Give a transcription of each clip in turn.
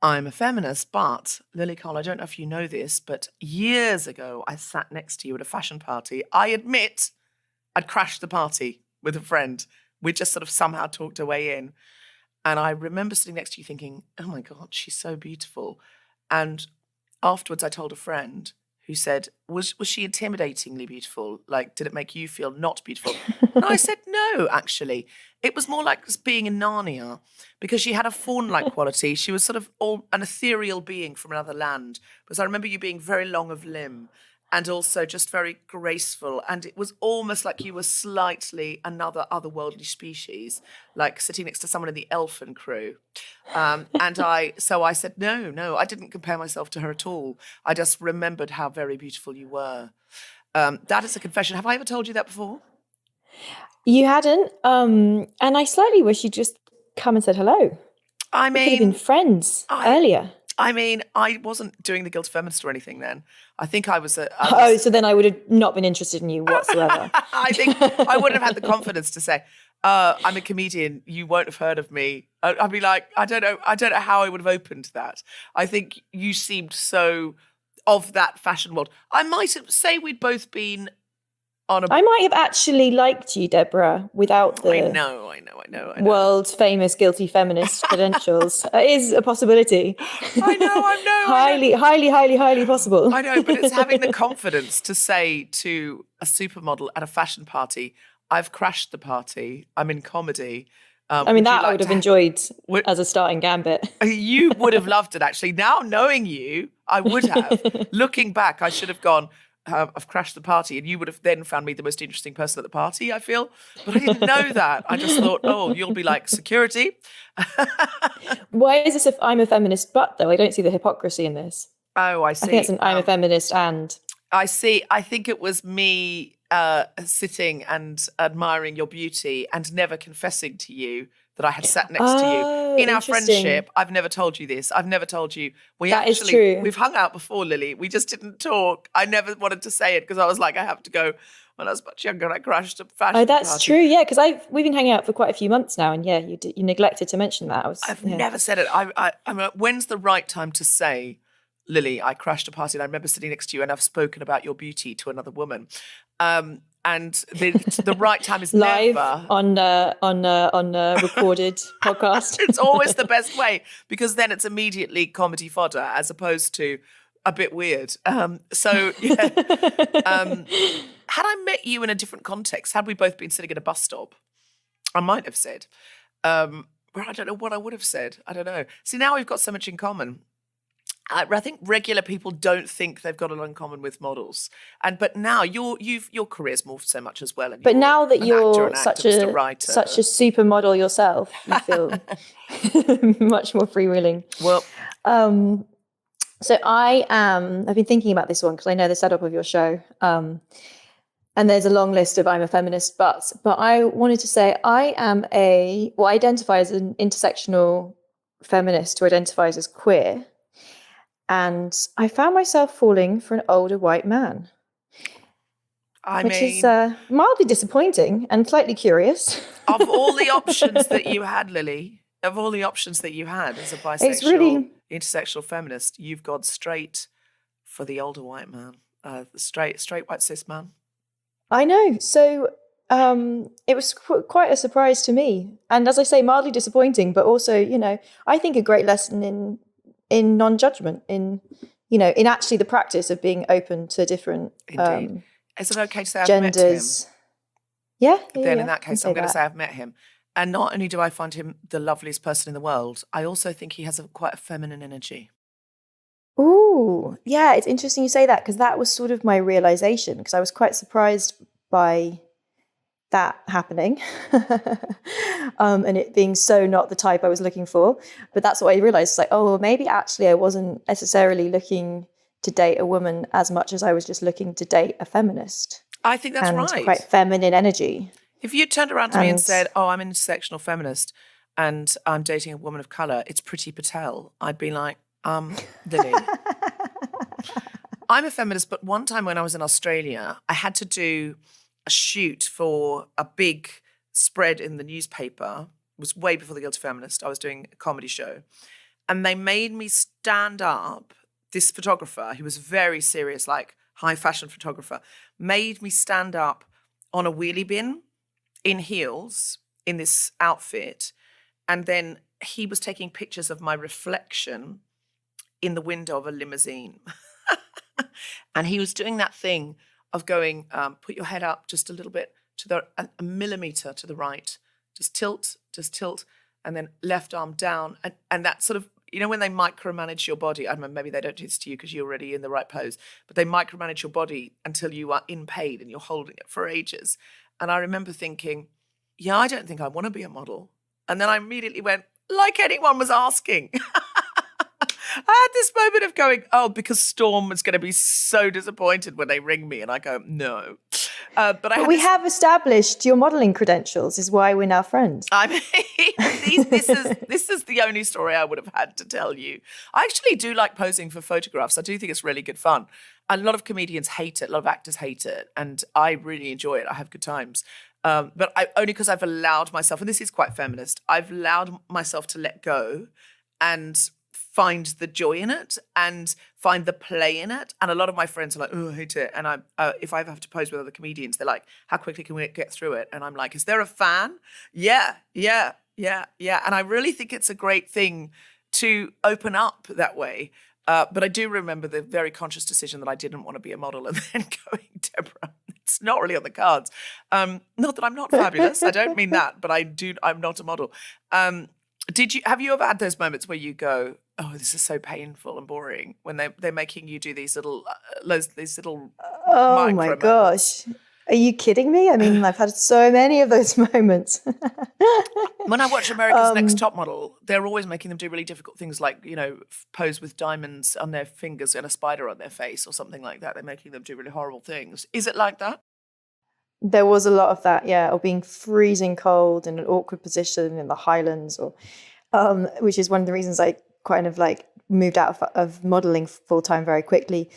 I'm a feminist, but Lily Cole, I don't know if you know this, but years ago I sat next to you at a fashion party. I admit I'd crashed the party with a friend. We just sort of somehow talked our way in. And I remember sitting next to you thinking, oh my God, she's so beautiful. And afterwards I told a friend who said, was she intimidatingly beautiful? Like, did it make you feel not beautiful? And I said, no, actually. It was more like being in Narnia because she had a fawn-like quality. She was sort of an ethereal being from another land. Because I remember you being very long of limb and also just very graceful. And it was almost like you were slightly another otherworldly species, like sitting next to someone in the elfin crew. So I said, no, I didn't compare myself to her at all. I just remembered how very beautiful you were. That is a confession. Have I ever told you that before? You hadn't. And I slightly wish you'd just come and said hello. I We could have mean, been friends earlier. I mean, I wasn't doing the Guilty Feminist or anything then. I think I was. So then I would have not been interested in you whatsoever. I think I wouldn't have had the confidence to say, I'm a comedian. You won't have heard of me. I'd be like, I don't know how I would have opened that. I think you seemed so of that fashion world. I might say we'd both been on a. I might have actually liked you, Deborah, without the I know. world's famous guilty feminist credentials. It is a possibility. I know. Highly possible. I know, but it's having the confidence to say to a supermodel at a fashion party, I've crashed the party. I'm in comedy. I mean, that I would have enjoyed as a starting gambit. You would have loved it, actually. Now, knowing you, I would have. Looking back, I should have gone, I've crashed the party, and you would have then found me the most interesting person at the party, I feel. But I didn't know that. I just thought, oh, you'll be like security. Why is this if I'm a feminist but, though? I don't see the hypocrisy in this. Oh, I see. I think it's I'm a feminist and... I see. I think it was me sitting and admiring your beauty and never confessing to you that I had sat next to you. In our friendship, I've never told you this. I've never told you. That is true. We've hung out before, Lily. We just didn't talk. I never wanted to say it because I was like, I have to go. When I was much younger, I crashed a fashion party. Oh, that's true. Yeah, because we've been hanging out for quite a few months now, and yeah, you neglected to mention that. I've never said it. I'm like, when's the right time to say, Lily, I crashed a party and I remember sitting next to you and I've spoken about your beauty to another woman. And the right time is live never on a recorded podcast. It's always the best way because then it's immediately comedy fodder as opposed to a bit weird. So yeah, had I met you in a different context, had we both been sitting at a bus stop, I might have said, but I don't know what I would have said. I don't know. See, now we've got so much in common. I think regular people don't think they've got a lot in common with models, but now your career's morphed so much as well. And but now that you're such a supermodel yourself, you feel much more freewheeling. Well, so I've been thinking about this one because I know the setup of your show, and there's a long list of I'm a feminist but I wanted to say I identify as an intersectional feminist who identifies as queer. And I found myself falling for an older white man, which is mildly disappointing and slightly curious. Of all the options that you had, Lily, as a bisexual, intersectional feminist, you've gone straight for the older white man, the straight white cis man. I know. So it was quite a surprise to me. And as I say, mildly disappointing, but also, I think a great lesson in non-judgment, in actually the practice of being open to different Is it okay to say genders? I've met him? Yeah. Then in that case, I'm going to say I've met him. And not only do I find him the loveliest person in the world, I also think he has quite a feminine energy. Ooh, yeah, it's interesting you say that because that was sort of my realization because I was quite surprised by that happening and it being so not the type I was looking for. But that's what I realized. It's like, oh, well, maybe actually I wasn't necessarily looking to date a woman as much as I was just looking to date a feminist. I think that's right. Quite feminine energy. If you turned around to me and said, oh, I'm an intersectional feminist and I'm dating a woman of colour, it's Priti Patel, I'd be like, Lily. I'm a feminist, but one time when I was in Australia, I had to do a shoot for a big spread in the newspaper. It was way before the Guilty Feminist. I was doing a comedy show. And they made me stand up. This photographer, who was very serious, like high fashion photographer, made me stand up on a wheelie bin in heels in this outfit. And then he was taking pictures of my reflection in the window of a limousine. And he was doing that thing of going, put your head up just a little bit to a millimeter to the right, just tilt, and then left arm down. And that sort of, you know, when they micromanage your body, I don't know, maybe they don't do this to you because you're already in the right pose, but they micromanage your body until you are in pain and you're holding it for ages. And I remember thinking, yeah, I don't think I want to be a model. And then I immediately went, like anyone was asking. I had this moment of going, because Storm was going to be so disappointed when they ring me. And I go, no. But we have established your modelling credentials is why we're now friends. I mean, this is the only story I would have had to tell you. I actually do like posing for photographs. I do think it's really good fun. A lot of comedians hate it. A lot of actors hate it. And I really enjoy it. I have good times. But only because I've allowed myself, and this is quite feminist, I've allowed myself to let go and find the joy in it and find the play in it. And a lot of my friends are like, oh, I hate it. And if I ever have to pose with other comedians, they're like, how quickly can we get through it? And I'm like, is there a fan? Yeah. And I really think it's a great thing to open up that way. But I do remember the very conscious decision that I didn't want to be a model and then going, Deborah, it's not really on the cards. Not that I'm not fabulous. I don't mean that, but I'm not a model. Have you ever had those moments where you go, oh, this is so painful and boring, when they're making you do these little oh my gosh. Are you kidding me? I mean, I've had so many of those moments. When I watch America's Next Top Model, they're always making them do really difficult things like, you know, pose with diamonds on their fingers and a spider on their face or something like that. They're making them do really horrible things. Is it like that? There was a lot of that, yeah, or being freezing cold in an awkward position in the Highlands, or which is one of the reasons I kind of like moved out of modelling full time very quickly.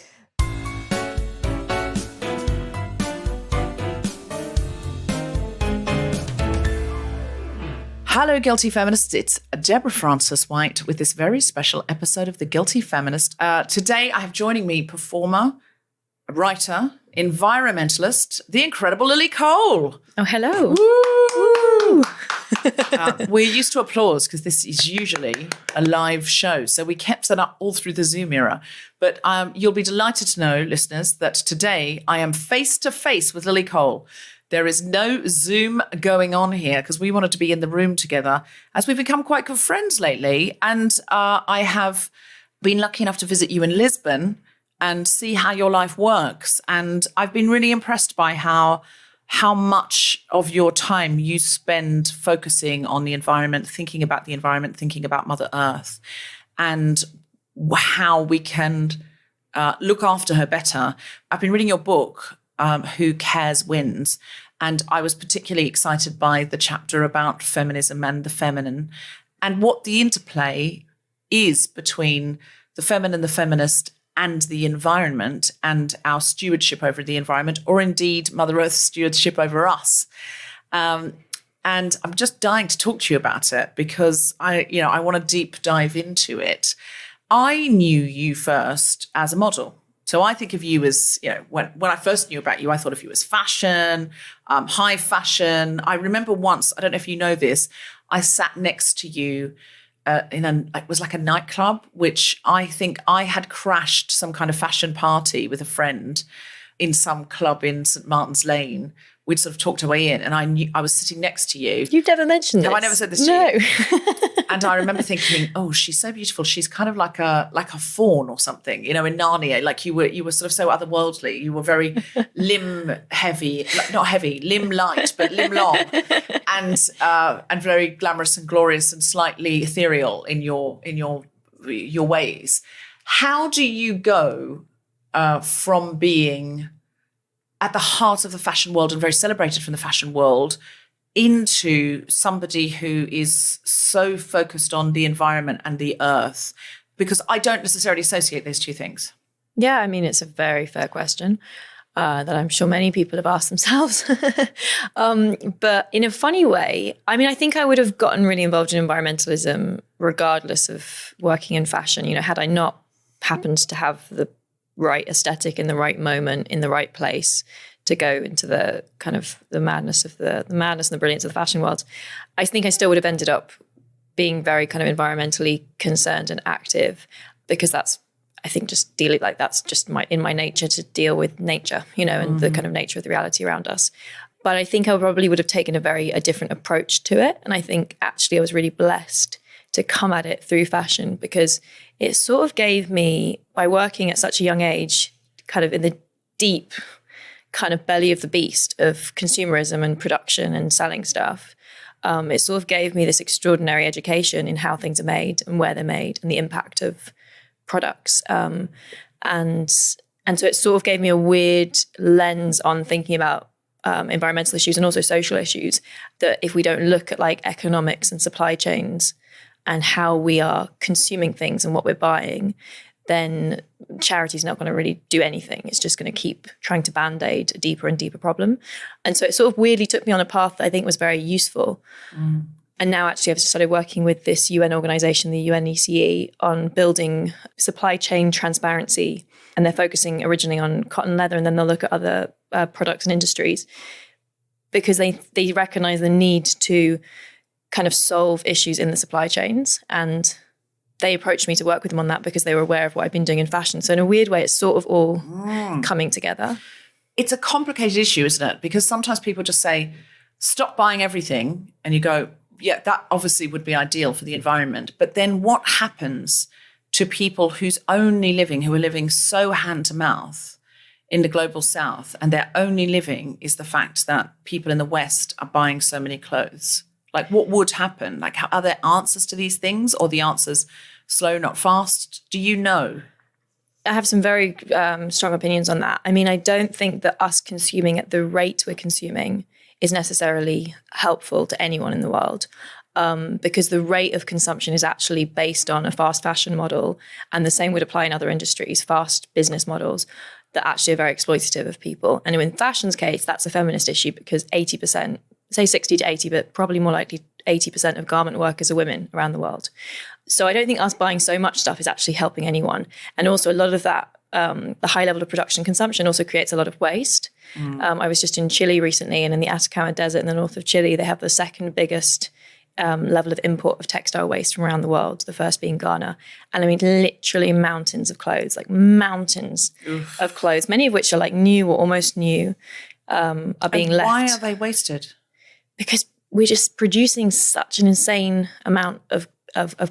Hello, Guilty Feminists. It's Deborah Frances White with this very special episode of The Guilty Feminist. Today, I have joining me performer, writer, environmentalist, the incredible Lily Cole. Oh, hello. Woo! We're used to applause because this is usually a live show. So we kept that up all through the Zoom era. But you'll be delighted to know, listeners, that today I am face to face with Lily Cole. There is no Zoom going on here because we wanted to be in the room together as we've become quite good friends lately. And I have been lucky enough to visit you in Lisbon and see how your life works. And I've been really impressed by how much of your time you spend focusing on the environment, thinking about the environment, thinking about Mother Earth, and how we can look after her better. I've been reading your book, Who Cares Wins, and I was particularly excited by the chapter about feminism and the feminine and what the interplay is between the feminine, the feminist, and the environment and our stewardship over the environment, or indeed Mother Earth's stewardship over us. And I'm just dying to talk to you about it because I want to deep dive into it. I knew you first as a model. So I think of you as, when I first knew about you, I thought of you as fashion, high fashion. I remember once, I don't know if you know this, I sat next to you it was like a nightclub, which I think I had crashed some kind of fashion party with a friend in some club in St. Martin's Lane. We'd sort of talked our way in, and I was sitting next to you. You've never mentioned this. Have I never said this to you? And I remember thinking, oh, she's so beautiful. She's kind of like a faun or something, in Narnia. Like you were sort of so otherworldly. You were very limb heavy, not heavy, limb light, but limb long, and very glamorous and glorious and slightly ethereal in your ways. How do you go from being at the heart of the fashion world and very celebrated from the fashion world into somebody who is so focused on the environment and the earth? Because I don't necessarily associate those two things. Yeah, I mean, it's a very fair question. that I'm sure many people have asked themselves. But in a funny way, I mean, I think I would have gotten really involved in environmentalism regardless of working in fashion. You know, had I not happened to have the right aesthetic in the right moment, in the right place to go into the kind of the madness and the brilliance of the fashion world, I think I still would have ended up being very kind of environmentally concerned and active, because that's, I think, just dealing like that's just in my nature to deal with nature, you know, and the kind of nature of the reality around us. But I think I probably would have taken a different approach to it. And I think actually I was really blessed to come at it through fashion, because it sort of gave me, by working at such a young age, kind of in the deep kind of belly of the beast of consumerism and production and selling stuff, it sort of gave me this extraordinary education in how things are made and where they're made and the impact of products. And so it sort of gave me a weird lens on thinking about environmental issues and also social issues, that if we don't look at like economics and supply chains and how we are consuming things and what we're buying, then charity's not going to really do anything. It's just going to keep trying to band-aid a deeper and deeper problem. And so it sort of weirdly took me on a path that I think was very useful. And now actually I've started working with this UN organization, the UNECE, on building supply chain transparency. And they're focusing originally on cotton leather, and then they'll look at other products and industries, because they recognize the need to kind of solve issues in the supply chains. And they approached me to work with them on that because they were aware of what I've been doing in fashion. So in a weird way, it's sort of all coming together. It's a complicated issue, isn't it? Because sometimes people just say, stop buying everything. And you go, yeah, that obviously would be ideal for the environment. But then what happens to people who are living so hand to mouth in the global south, and their only living is the fact that people in the West are buying so many clothes? Like, what would happen? Like, are there answers to these things, or the answers slow, not fast? Do you know? I have some very strong opinions on that. I mean, I don't think that us consuming at the rate we're consuming is necessarily helpful to anyone in the world, because the rate of consumption is actually based on a fast fashion model, and the same would apply in other industries, fast business models that actually are very exploitative of people. And in fashion's case, that's a feminist issue, because 80%, say 60 to 80, but probably more likely 80% of garment workers are women around the world. So I don't think us buying so much stuff is actually helping anyone. And also a lot of that, the high level of production consumption also creates a lot of waste. I was just in Chile recently, and in the Atacama Desert in the north of Chile, they have the second biggest level of import of textile waste from around the world, the first being Ghana. And I mean, literally mountains of clothes, like mountains of clothes, many of which are like new or almost new, are being left. Why are they wasted? Because we're just producing such an insane amount of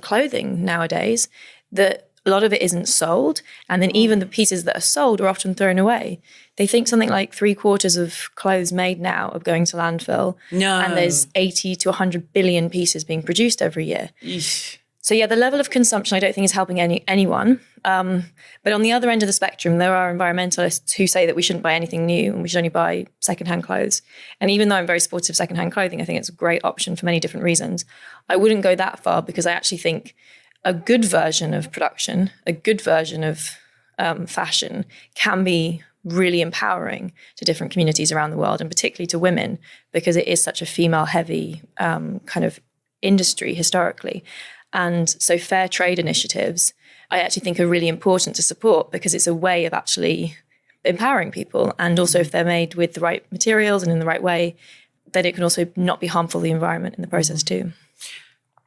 clothing nowadays that a lot of it isn't sold. And then even the pieces that are sold are often thrown away. They think something like 3/4 of clothes made now are going to landfill. No. And there's 80 to 100 billion pieces being produced every year. Eesh. So yeah, the level of consumption I don't think is helping anyone. But on the other end of the spectrum, there are environmentalists who say that we shouldn't buy anything new and we should only buy secondhand clothes. And even though I'm very supportive of secondhand clothing, I think it's a great option for many different reasons. I wouldn't go that far, because I actually think a good version of production, a good version of fashion can be really empowering to different communities around the world, and particularly to women, because it is such a female-heavy kind of industry historically. And so fair trade initiatives, I actually think, are really important to support, because it's a way of actually empowering people. And also if they're made with the right materials and in the right way, then it can also not be harmful to the environment in the process too.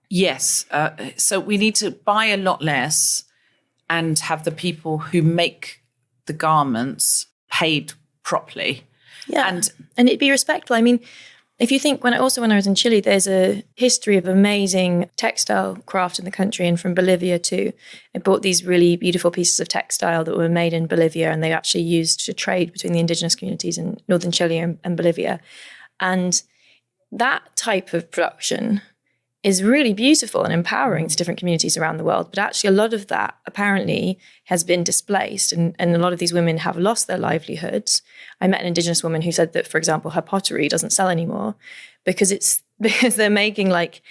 Yes. So we need to buy a lot less and have the people who make the garments paid properly. Yeah. And it'd be respectful. I mean, if you think, when I was in Chile, there's a history of amazing textile craft in the country, and from Bolivia too. I bought these really beautiful pieces of textile that were made in Bolivia, and they actually used to trade between the indigenous communities in northern Chile and Bolivia. And that type of production is really beautiful and empowering to different communities around the world. But actually a lot of that apparently has been displaced, and a lot of these women have lost their livelihoods. I met an indigenous woman who said that, for example, her pottery doesn't sell anymore because they're making like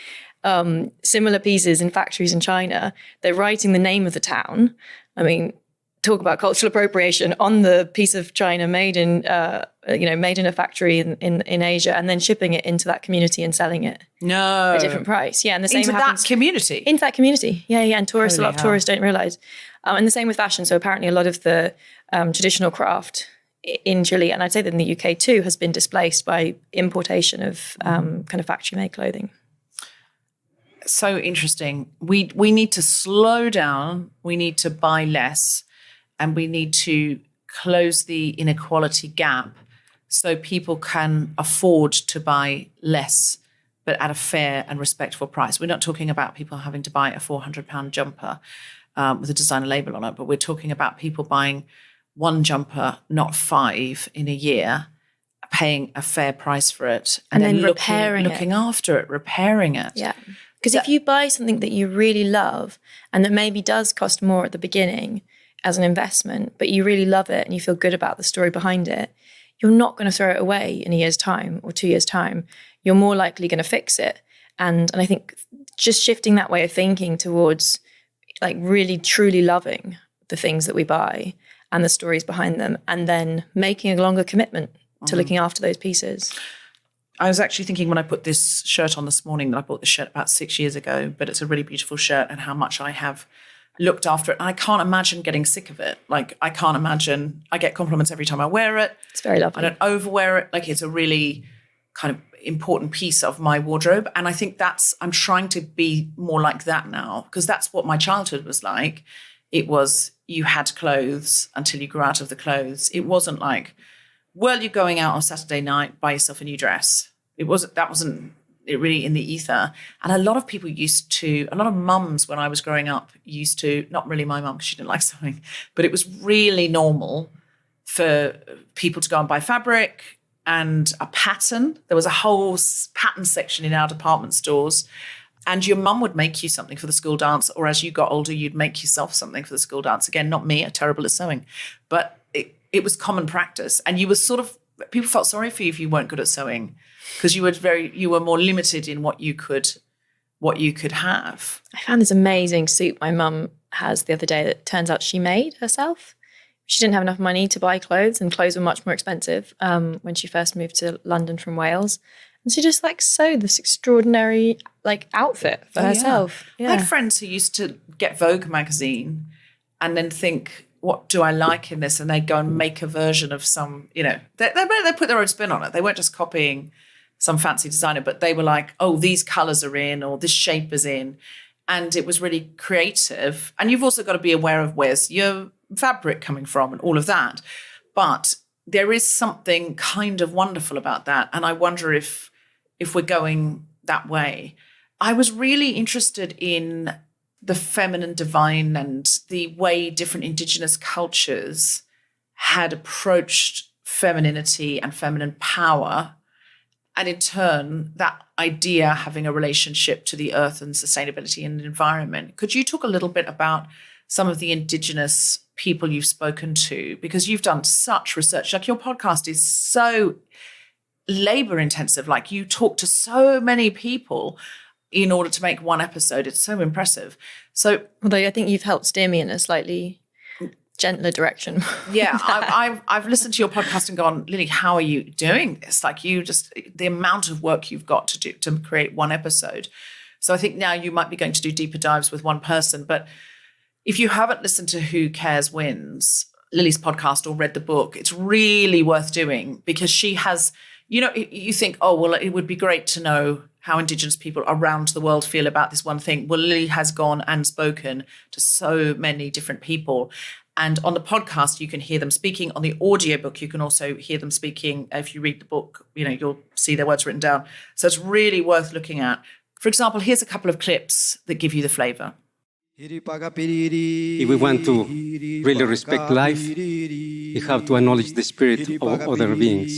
similar pieces in factories in China. They're writing the name of the town. I mean, talk about cultural appropriation on the piece of china made in made in a factory in Asia, and then shipping it into that community and selling it No. at a different price. Yeah, and the same Into happens that community? into that community. Yeah, and a lot of tourists don't realize. And the same with fashion. So apparently a lot of the traditional craft in Chile, and I'd say that in the UK too, has been displaced by importation of kind of factory-made clothing. So interesting. We need to slow down. We need to buy less, and we need to close the inequality gap so people can afford to buy less, but at a fair and respectful price. We're not talking about people having to buy a £400 jumper with a designer label on it, but we're talking about people buying one jumper, not 5 in a year, paying a fair price for it, and then looking after it, repairing it. Yeah. Because if you buy something that you really love and that maybe does cost more at the beginning as an investment, but you really love it and you feel good about the story behind it, you're not going to throw it away in a year's time or 2 years' time. You're more likely going to fix it. And I think just shifting that way of thinking towards like really truly loving the things that we buy and the stories behind them, and then making a longer commitment to looking after those pieces. I was actually thinking when I put this shirt on this morning that I bought this shirt about 6 years ago, but it's a really beautiful shirt, and how much I have looked after it. And I can't imagine getting sick of it. Like, I can't imagine, I get compliments every time I wear it. It's very lovely. I don't overwear it. Like, it's a really kind of important piece of my wardrobe. And I think I'm trying to be more like that now, because that's what my childhood was like. It was, you had clothes until you grew out of the clothes. It wasn't like, well, you're going out on Saturday night, buy yourself a new dress. That wasn't it really in the ether. And a lot of mums when I was growing up used to, not really my mum because she didn't like sewing, but it was really normal for people to go and buy fabric and a pattern. There was a whole pattern section in our department stores. And your mum would make you something for the school dance, or as you got older, you'd make yourself something for the school dance. Again, not me, I'm terrible at sewing. But it was common practice. And you were people felt sorry for you if you weren't good at sewing, because you were more limited in what you could have. I found this amazing suit my mum has the other day that turns out she made herself. She didn't have enough money to buy clothes, and clothes were much more expensive when she first moved to London from Wales. And she just sewed this extraordinary outfit for herself. Yeah. I had friends who used to get Vogue magazine and then think, what do I like in this? And they'd go and make a version of some, they put their own spin on it. They weren't just copying some fancy designer, but they were like, oh, these colors are in, or this shape is in. And it was really creative. And you've also got to be aware of where's your fabric coming from and all of that. But there is something kind of wonderful about that. And I wonder if we're going that way. I was really interested in the feminine divine and the way different indigenous cultures had approached femininity and feminine power. And in turn, that idea having a relationship to the earth and sustainability and the environment. Could you talk a little bit about some of the indigenous people you've spoken to? Because you've done such research. Your podcast is so labor intensive. You talk to so many people in order to make one episode. It's so impressive. So, although I think you've helped steer me in a slightly gentler direction. Yeah, I've listened to your podcast and gone, Lily, how are you doing this? The amount of work you've got to do to create one episode. So I think now you might be going to do deeper dives with one person. But if you haven't listened to Who Cares Wins, Lily's podcast, or read the book, it's really worth doing, because she has, you think, oh, well, it would be great to know how Indigenous people around the world feel about this one thing. Well, Lily has gone and spoken to so many different people. And on the podcast, you can hear them speaking. On the audiobook, you can also hear them speaking. If you read the book, you'll see their words written down. So it's really worth looking at. For example, here's a couple of clips that give you the flavor. If we want to really respect life, we have to acknowledge the spirit of other beings.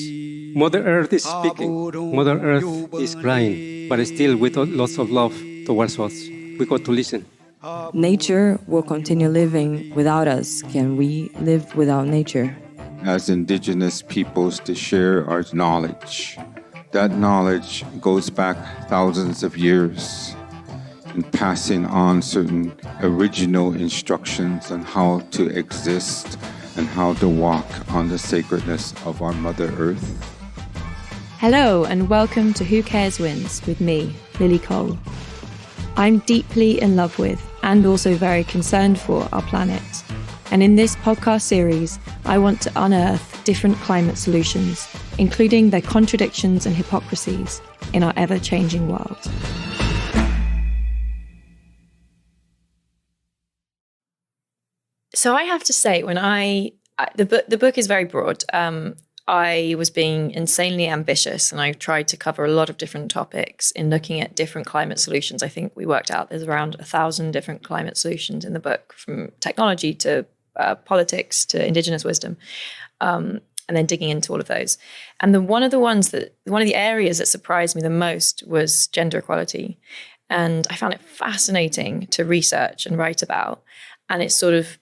Mother Earth is speaking. Mother Earth is crying, but still with lots of love towards us. We got to listen. Nature will continue living without us. Can we live without nature? As indigenous peoples, to share our knowledge. That knowledge goes back thousands of years. and passing on certain original instructions on how to exist and how to walk on the sacredness of our Mother Earth. Hello and welcome to Who Cares Wins with me, Lily Cole. I'm deeply in love with and also very concerned for our planet. And in this podcast series, I want to unearth different climate solutions, including their contradictions and hypocrisies in our ever-changing world. So I have to say, when the book is very broad. I was being insanely ambitious, and I tried to cover a lot of different topics in looking at different climate solutions. I think we worked out there's around 1,000 different climate solutions in the book, from technology to politics to indigenous wisdom, and then digging into all of those. And one of the areas that surprised me the most was gender equality, and I found it fascinating to research and write about. And it sort of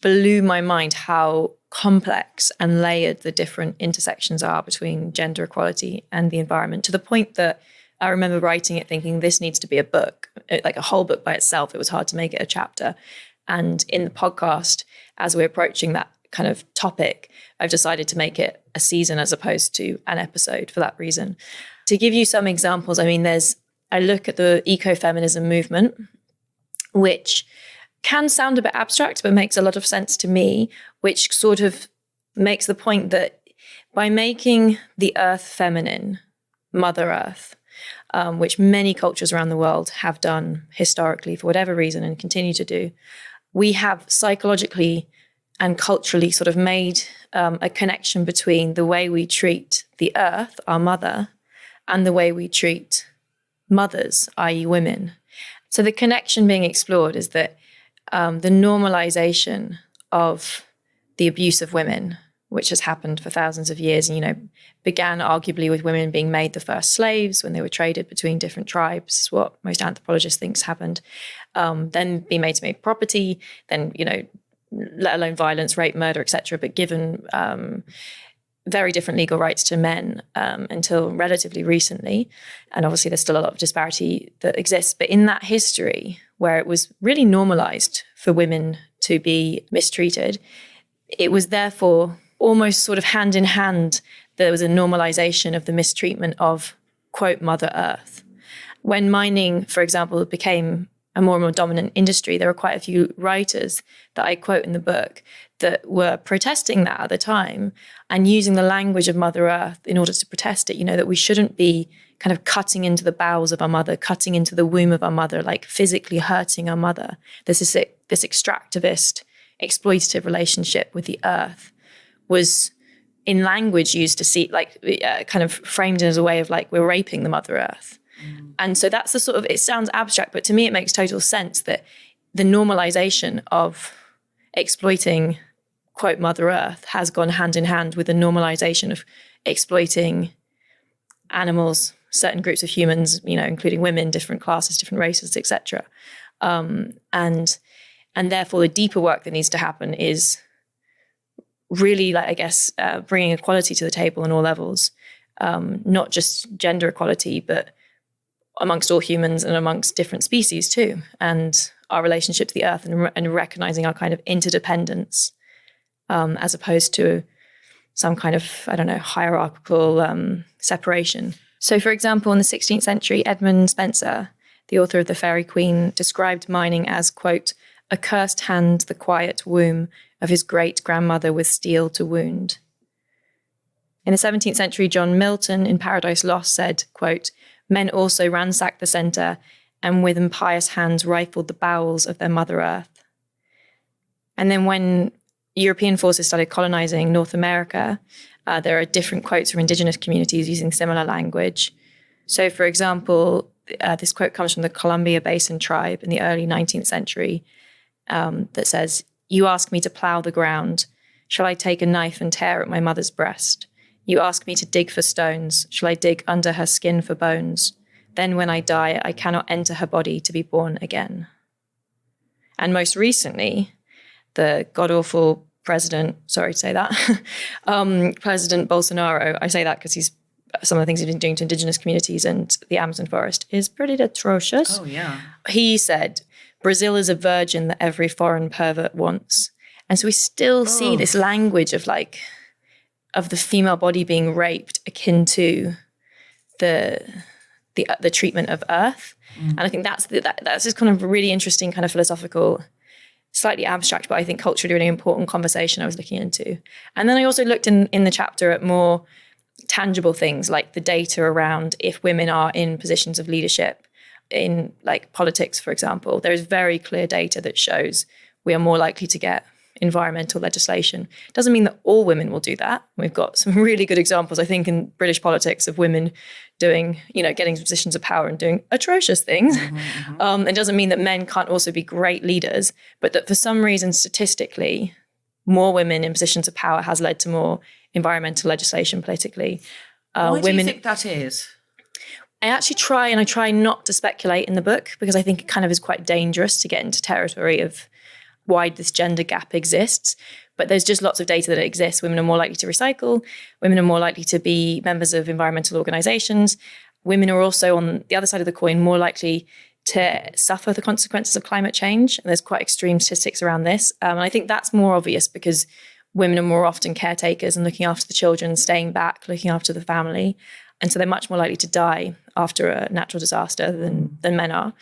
blew my mind how complex and layered the different intersections are between gender equality and the environment, to the point that I remember writing it thinking this needs to be a book, like a whole book by itself. It was hard to make it a chapter. And in the podcast, as we're approaching that kind of topic, I've decided to make it a season as opposed to an episode for that reason. To give you some examples, I mean, I look at the ecofeminism movement, which can sound a bit abstract, but makes a lot of sense to me, which sort of makes the point that by making the earth feminine, Mother Earth, which many cultures around the world have done historically for whatever reason and continue to do, we have psychologically and culturally sort of made a connection between the way we treat the earth, our mother, and the way we treat mothers, i.e. women. So the connection being explored is that the normalization of the abuse of women, which has happened for thousands of years, and, began arguably with women being made the first slaves when they were traded between different tribes, is what most anthropologists think happened. Then being made to make property, then, let alone violence, rape, murder, etc., but given very different legal rights to men until relatively recently. And obviously there's still a lot of disparity that exists. But in that history, where it was really normalized for women to be mistreated, it was therefore almost sort of hand in hand, there was a normalization of the mistreatment of, quote, Mother Earth. When mining, for example, became a more and more dominant industry, there were quite a few writers that I quote in the book that were protesting that at the time and using the language of Mother Earth in order to protest it, that we shouldn't be kind of cutting into the bowels of our mother, cutting into the womb of our mother, like physically hurting our mother. There's this extractivist, exploitative relationship with the earth was in language used to see, kind of framed as a way of like, we're raping the Mother Earth. And so that's the sort of, it sounds abstract, but to me it makes total sense that the normalization of exploiting, quote, Mother Earth has gone hand in hand with the normalization of exploiting animals, certain groups of humans, including women, different classes, different races, etc. And therefore the deeper work that needs to happen is really, bringing equality to the table on all levels, not just gender equality, but amongst all humans and amongst different species too, and our relationship to the earth and recognizing our kind of interdependence, as opposed to some kind of, hierarchical separation. So, for example, in the 16th century, Edmund Spenser, the author of The Faerie Queen, described mining as, quote, a cursed hand, the quiet womb of his great-grandmother with steel to wound. In the 17th century, John Milton in Paradise Lost said, quote, men also ransacked the centre and with impious hands rifled the bowels of their Mother Earth. And then when European forces started colonizing North America, there are different quotes from indigenous communities using similar language. So, for example, this quote comes from the Columbia Basin tribe in the early 19th century that says, you ask me to plough the ground. Shall I take a knife and tear at my mother's breast? You ask me to dig for stones. Shall I dig under her skin for bones? Then when I die, I cannot enter her body to be born again. And most recently, the god-awful president, sorry to say that, President Bolsonaro, I say that because he's some of the things he's been doing to indigenous communities and the Amazon forest is pretty atrocious. Oh, yeah. He said, Brazil is a virgin that every foreign pervert wants. And so we still see this language of like, of the female body being raped akin to the treatment of earth. And I think that's this kind of really interesting kind of philosophical, slightly abstract, but I think culturally really important conversation I was looking into. And then I also looked in the chapter at more tangible things like the data around if women are in positions of leadership in like politics, for example. There is very clear data that shows we are more likely to get environmental legislation. It doesn't mean that all women will do that. We've got some really good examples, I think, in British politics of women doing, getting positions of power and doing atrocious things. It doesn't mean that men can't also be great leaders, but that for some reason, statistically, more women in positions of power has led to more environmental legislation politically. Why do you think that is? I actually try not to speculate in the book because I think it kind of is quite dangerous to get into territory of why this gender gap exists. But there's just lots of data that it exists. Women are more likely to recycle. Women are more likely to be members of environmental organizations. Women are also, on the other side of the coin, more likely to suffer the consequences of climate change. And there's quite extreme statistics around this. And I think that's more obvious because women are more often caretakers and looking after the children, staying back, looking after the family. And so they're much more likely to die after a natural disaster than men are.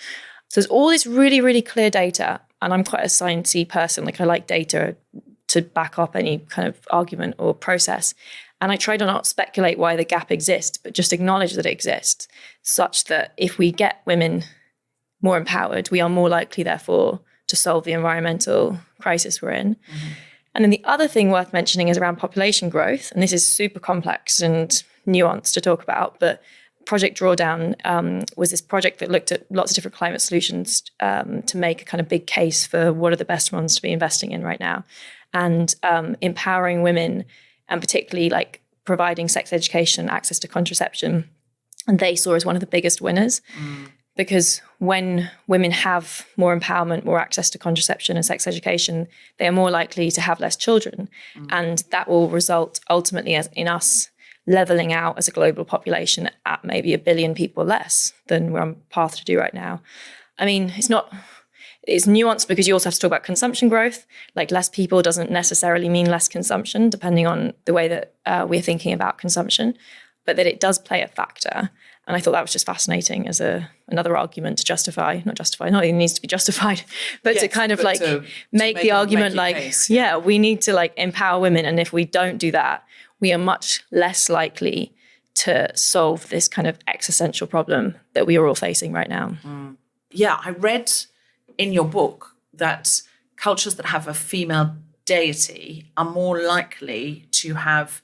So there's all this really, really clear data. And I'm quite a sciencey person. Like I like data to back up any kind of argument or process. And I try to not speculate why the gap exists, but just acknowledge that it exists, such that if we get women more empowered, we are more likely, therefore, to solve the environmental crisis we're in. And then the other thing worth mentioning is around population growth. And this is super complex and nuanced to talk about, but Project Drawdown was this project that looked at lots of different climate solutions to make a kind of big case for what are the best ones to be investing in right now. And empowering women, and particularly like providing sex education, access to contraception. And they saw as one of the biggest winners. Because when women have more empowerment, more access to contraception and sex education, they are more likely to have less children. And that will result ultimately in us leveling out as a global population at maybe 1 billion people less than we're on path to do right now. I mean, it's nuanced because you also have to talk about consumption growth. Like less people doesn't necessarily mean less consumption, depending on the way that we're thinking about consumption, but that it does play a factor. And I thought that was just fascinating as another argument to not even needs to be justified, but yes, to kind of like make the argument like, case, yeah, we need to like empower women. And if we don't do that, we are much less likely to solve this kind of existential problem that we are all facing right now. Yeah, I read in your book that cultures that have a female deity are more likely to have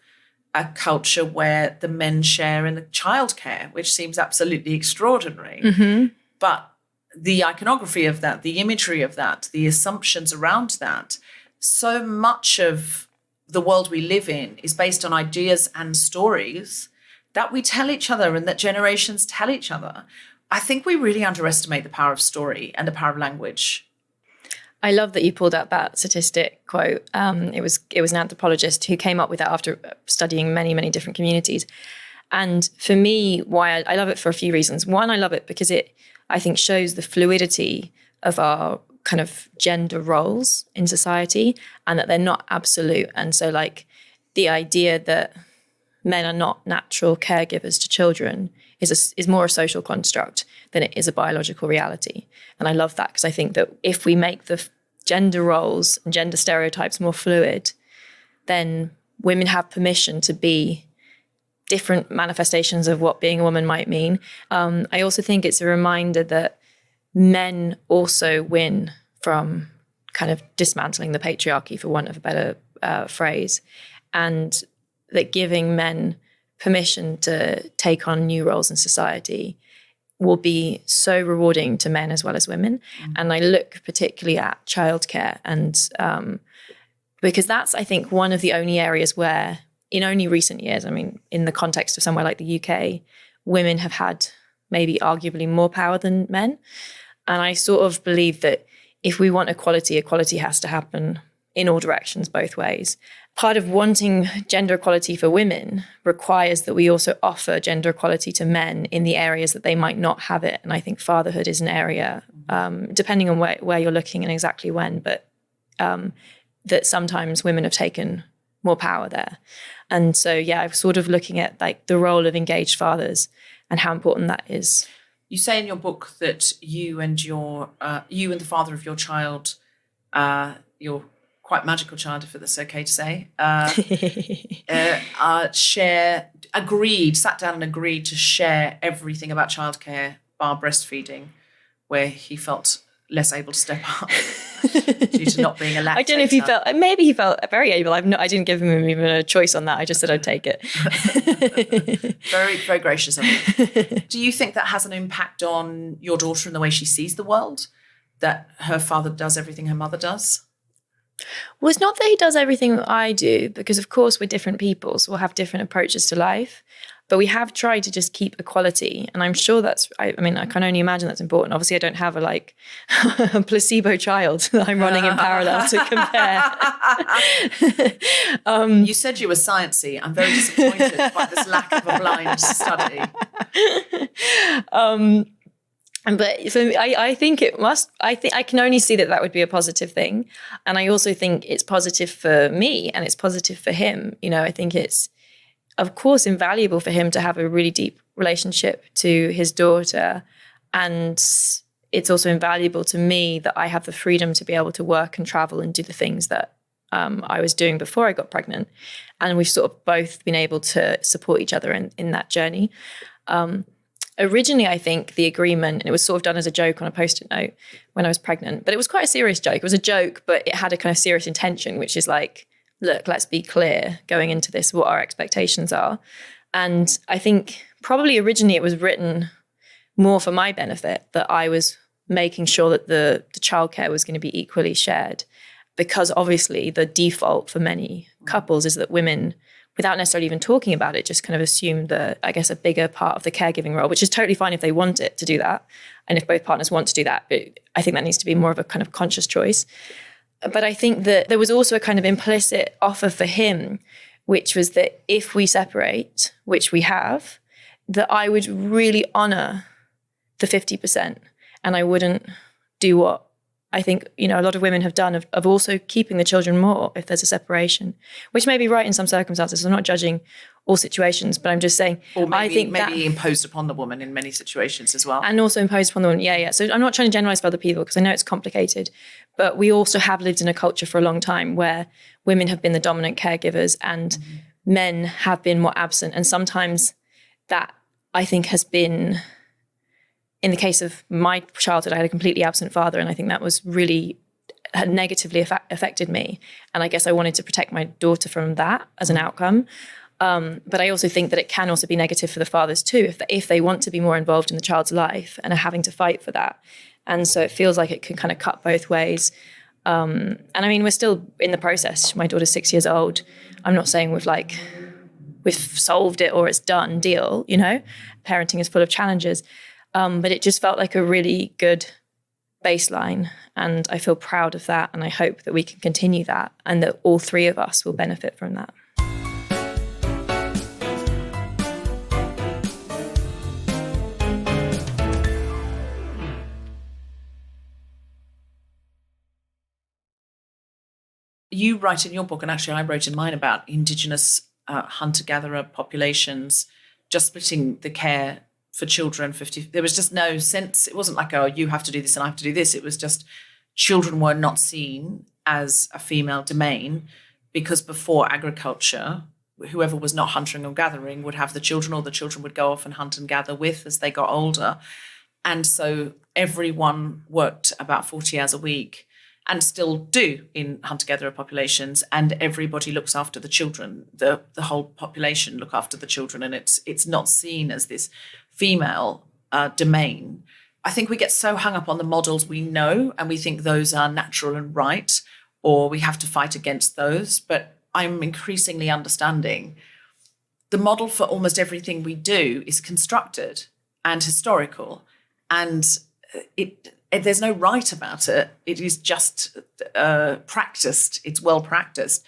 a culture where the men share in the childcare, which seems absolutely extraordinary. But the iconography of that, the imagery of that, the assumptions around that, so much of the world we live in is based on ideas and stories that we tell each other and that generations tell each other. I think we really underestimate the power of story and the power of language. I love that you pulled out that statistic quote. It was an anthropologist who came up with that after studying many, many different communities. And for me, why I love it for a few reasons. One, I love it because it, I think, shows the fluidity of our kind of gender roles in society and that they're not absolute. And so like the idea that men are not natural caregivers to children is more a social construct than it is a biological reality. And I love that because I think that if we make the gender roles and gender stereotypes more fluid, then women have permission to be different manifestations of what being a woman might mean. I also think it's a reminder that men also win from kind of dismantling the patriarchy, for want of a better phrase, and that giving men permission to take on new roles in society will be so rewarding to men as well as women. And I look particularly at childcare, and because that's, I think, one of the only areas where in only recent years, I mean, in the context of somewhere like the UK, women have had maybe arguably more power than men. And I sort of believe that if we want equality, equality has to happen in all directions, both ways. Part of wanting gender equality for women requires that we also offer gender equality to men in the areas that they might not have it. And I think fatherhood is an area, depending on where you're looking and exactly when, but that sometimes women have taken more power there. And so, yeah, I'm sort of looking at like the role of engaged fathers and how important that is. You say in your book that you and the father of your child, your quite magical child, if that's okay to say, sat down and agreed to share everything about childcare, bar breastfeeding, where he felt less able to step up due to not being a lactator. I don't know if he felt, maybe he felt very able. I didn't give him even a choice on that. I just said I'd take it. Very, very gracious of you. Do you think that has an impact on your daughter and the way she sees the world? That her father does everything her mother does? Well, it's not that he does everything that I do, because of course we're different people, so we'll have different approaches to life. But we have tried to just keep equality. And I'm sure I can only imagine that's important. Obviously, I don't have a placebo child that I'm running in parallel to compare. You said you were sciencey. I'm very disappointed by this lack of a blind study. But for me, I think I can only see that would be a positive thing. And I also think it's positive for me and it's positive for him. I think it's, of course, invaluable for him to have a really deep relationship to his daughter. And it's also invaluable to me that I have the freedom to be able to work and travel and do the things that I was doing before I got pregnant. And we've sort of both been able to support each other in that journey. Originally, I think the agreement, and it was sort of done as a joke on a Post-it note when I was pregnant, but it was quite a serious joke. It was a joke, but it had a kind of serious intention, which is like, look, let's be clear going into this what our expectations are. And I think probably originally it was written more for my benefit, that I was making sure that the childcare was going to be equally shared, because obviously the default for many couples is that women, without necessarily even talking about it, just kind of assume a bigger part of the caregiving role, which is totally fine if they want it to do that. And if both partners want to do that, but I think that needs to be more of a kind of conscious choice. But I think that there was also a kind of implicit offer for him, which was that if we separate, which we have, that I would really honor the 50%. And I wouldn't do what I think, a lot of women have done of also keeping the children more if there's a separation, which may be right in some circumstances. I'm not judging all situations, but I'm just saying, or maybe, I think maybe imposed upon the woman in many situations as well. And also imposed upon the woman. Yeah. So I'm not trying to generalize for other people because I know it's complicated, but we also have lived in a culture for a long time where women have been the dominant caregivers and men have been more absent. And sometimes that, I think, has been, in the case of my childhood, I had a completely absent father, and I think that was really had negatively affected me. And I guess I wanted to protect my daughter from that as an outcome. But I also think that it can also be negative for the fathers too, if they want to be more involved in the child's life and are having to fight for that. And so it feels like it can kind of cut both ways. And I mean, we're still in the process. My daughter's 6 years old. I'm not saying we've solved it or it's done deal, Parenting is full of challenges. But it just felt like a really good baseline. And I feel proud of that. And I hope that we can continue that and that all three of us will benefit from that. You write in your book, and actually I wrote in mine, about Indigenous hunter-gatherer populations just splitting the care for children. There was just no sense. It wasn't like, oh, you have to do this and I have to do this. It was just children were not seen as a female domain, because before agriculture, whoever was not hunting or gathering would have the children, or the children would go off and hunt and gather with as they got older. And so everyone worked about 40 hours a week, and still do in hunter-gatherer populations, and everybody looks after the children. The whole population look after the children, and it's not seen as this female domain. I think we get so hung up on the models we know, and we think those are natural and right, or we have to fight against those. But I'm increasingly understanding the model for almost everything we do is constructed and historical, and there's no right about it. It is just practiced. It's well practiced.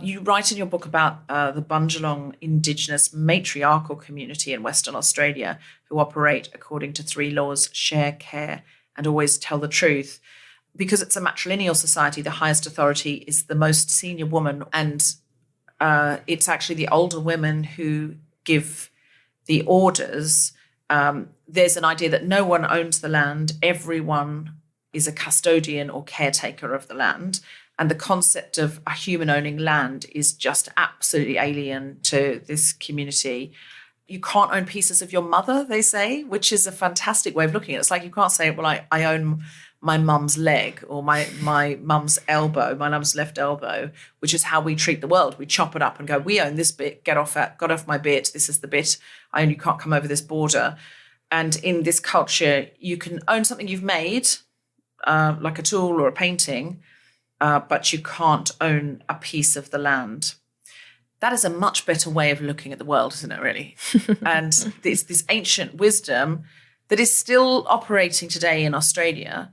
You write in your book about the Bundjalung Indigenous matriarchal community in Western Australia who operate according to 3 laws: share, care, and always tell the truth. Because it's a matrilineal society, the highest authority is the most senior woman, and it's actually the older women who give the orders. There's an idea that no one owns the land. Everyone is a custodian or caretaker of the land. And the concept of a human owning land is just absolutely alien to this community. You can't own pieces of your mother, they say, which is a fantastic way of looking at it. It's like you can't say, well, I own my mum's leg or my mum's elbow, my mum's left elbow, which is how we treat the world. We chop it up and go, we own this bit, got off my bit, this is the bit I own, you can't come over this border. And in this culture, you can own something you've made, like a tool or a painting, but you can't own a piece of the land. That is a much better way of looking at the world, isn't it, really? And this ancient wisdom that is still operating today in Australia,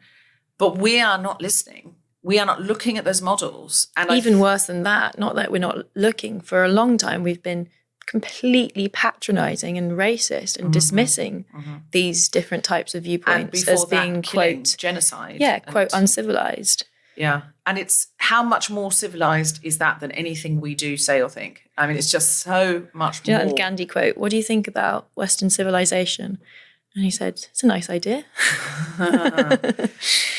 but we are not listening. We are not looking at those models. And even worse than that, not that we're not looking. For a long time, we've been completely patronising and racist and dismissing these different types of viewpoints as being, quote, genocide. Yeah, quote, uncivilized. Yeah. And it's how much more civilized is that than anything we do, say, or think? I mean, it's just so much Do you more. know that Gandhi quote, what do you think about Western civilization? And he said, it's a nice idea.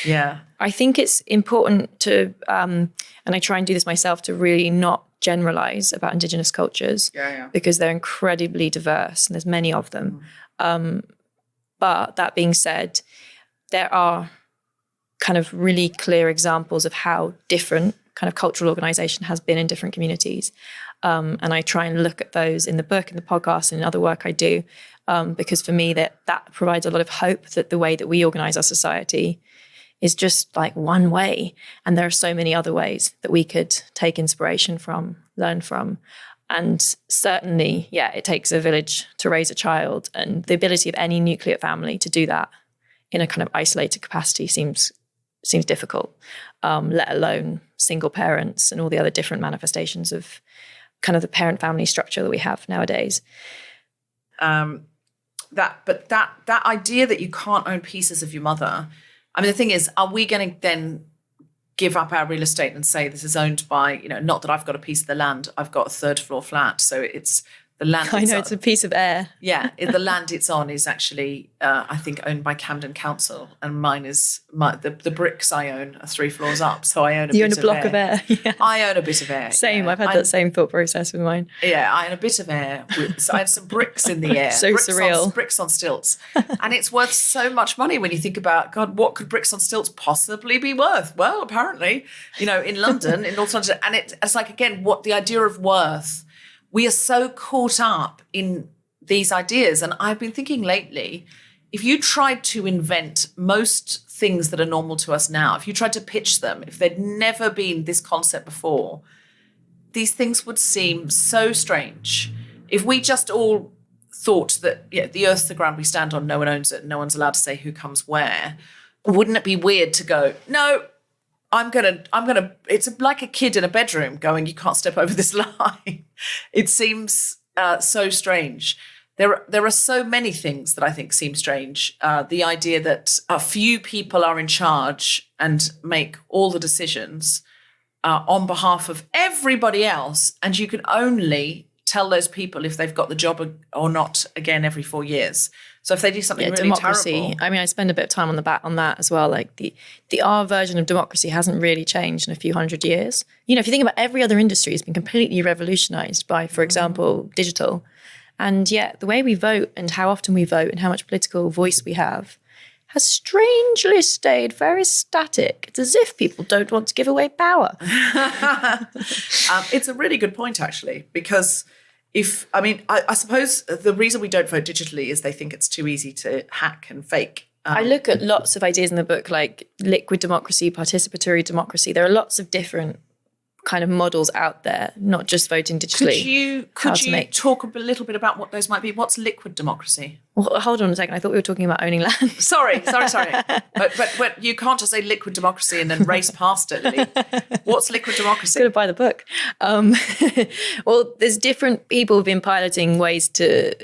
Yeah. I think it's important to, and I try and do this myself, to really not generalize about Indigenous cultures because they're incredibly diverse and there's many of them. But that being said, there are kind of really clear examples of how different kind of cultural organization has been in different communities. And I try and look at those in the book, in the podcast, and in other work I do, because for me that provides a lot of hope that the way that we organize our society is just like one way. And there are so many other ways that we could take inspiration from, learn from. And certainly, it takes a village to raise a child, and the ability of any nuclear family to do that in a kind of isolated capacity seems difficult, let alone single parents and all the other different manifestations of kind of the parent-family structure that we have nowadays. That idea that you can't own pieces of your mother. I mean, the thing is, are we going to then give up our real estate and say this is owned by, not that I've got a piece of the land, I've got a 3rd floor flat, so it's the land. I know, it's a piece of air. Yeah, the land it's on is actually, I think, owned by Camden Council, and mine is the bricks I own are 3 flours up, so I own a bit of air. You own a block of air. Yeah. I own a bit of air. Same. Yeah. I've had that same thought process with mine. Yeah, I own a bit of air. So I had some bricks in the air. So bricks surreal. Bricks on stilts, and it's worth so much money when you think about, God, what could bricks on stilts possibly be worth? Well, apparently, in London, in North London, and it's like, again, what the idea of worth. We are so caught up in these ideas. And I've been thinking lately, if you tried to invent most things that are normal to us now, if you tried to pitch them, if there'd never been this concept before, these things would seem so strange. If we just all thought that the earth's the ground we stand on, no one owns it, no one's allowed to say who comes where, wouldn't it be weird to go, no, I'm gonna. It's like a kid in a bedroom going, you can't step over this line. It seems so strange. There are so many things that I think seem strange. The idea that a few people are in charge and make all the decisions on behalf of everybody else, and you can only tell those people if they've got the job or not again every 4 years. So if they do something really democracy, terrible, I mean, I spend a bit of time on that as well. Like our version of democracy hasn't really changed in a few hundred years. If you think about every other industry, it's been completely revolutionized by, for example, digital. And yet the way we vote and how often we vote and how much political voice we have has strangely stayed very static. It's as if people don't want to give away power. It's a really good point, actually, because I suppose the reason we don't vote digitally is they think it's too easy to hack and fake. I look at lots of ideas in the book, like liquid democracy, participatory democracy. There are lots of different kind of models out there, not just voting digitally. Could you talk a little bit about what those might be? What's liquid democracy? Well, hold on a second. I thought we were talking about owning land. Sorry. But you can't just say liquid democracy and then race past it, Lily. What's liquid democracy? Got to buy the book. Well, there's different people who've been piloting ways to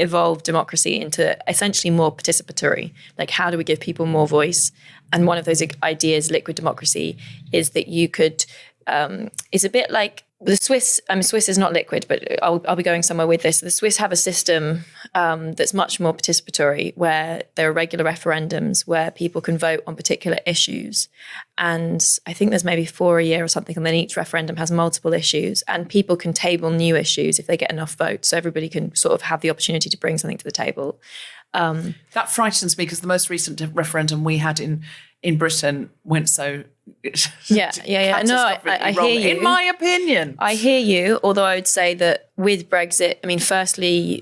evolve democracy into essentially more participatory. Like, how do we give people more voice? And one of those ideas, liquid democracy, is that you could, it's a bit like the Swiss. I mean, Swiss is not liquid, but I'll be going somewhere with this. The Swiss have a system that's much more participatory, where there are regular referendums where people can vote on particular issues. And I think there's maybe 4 a year or something, and then each referendum has multiple issues, and people can table new issues if they get enough votes. So everybody can sort of have the opportunity to bring something to the table. That frightens me, because the most recent referendum we had in Britain went so yeah. No, I hear you. In my opinion, I hear you. Although I would say that with Brexit, I mean, firstly,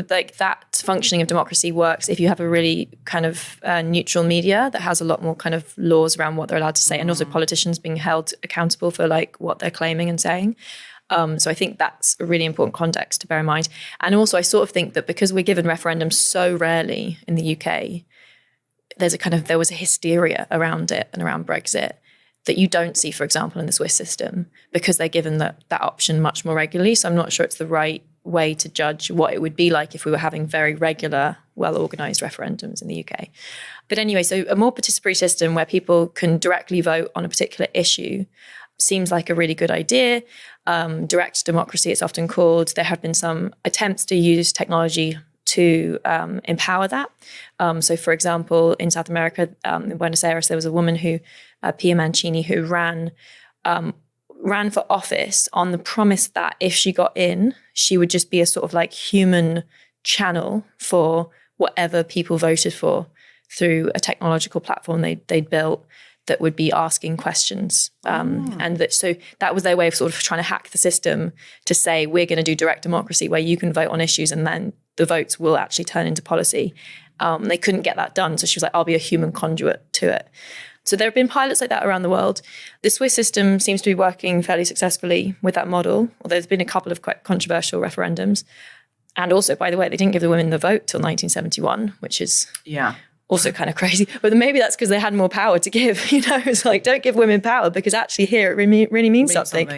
like that functioning of democracy works if you have a really kind of neutral media that has a lot more kind of laws around what they're allowed to say, and also politicians being held accountable for like what they're claiming and saying. So I think that's a really important context to bear in mind. And also, I sort of think that because we're given referendums so rarely in the UK, there was a hysteria around it and around Brexit that you don't see, for example, in the Swiss system, because they're given that option much more regularly. So I'm not sure it's the right way to judge what it would be like if we were having very regular, well-organised referendums in the UK. But anyway, so a more participatory system where people can directly vote on a particular issue seems like a really good idea. Direct democracy, it's often called. There have been some attempts to use technology to empower that. So, for example, in South America, in Buenos Aires, there was a woman Pia Mancini, who ran for office on the promise that if she got in, she would just be a sort of like human channel for whatever people voted for through a technological platform they'd built that would be asking questions. And so that was their way of sort of trying to hack the system to say, we're going to do direct democracy where you can vote on issues and then the votes will actually turn into policy. They couldn't get that done. So she was like, I'll be a human conduit to it. So there have been pilots like that around the world. The Swiss system seems to be working fairly successfully with that model, although there's been a couple of quite controversial referendums. And also, by the way, they didn't give the women the vote till 1971, which is also kind of crazy. But maybe that's because they had more power to give. You know, it's like, don't give women power, because actually here it really means something.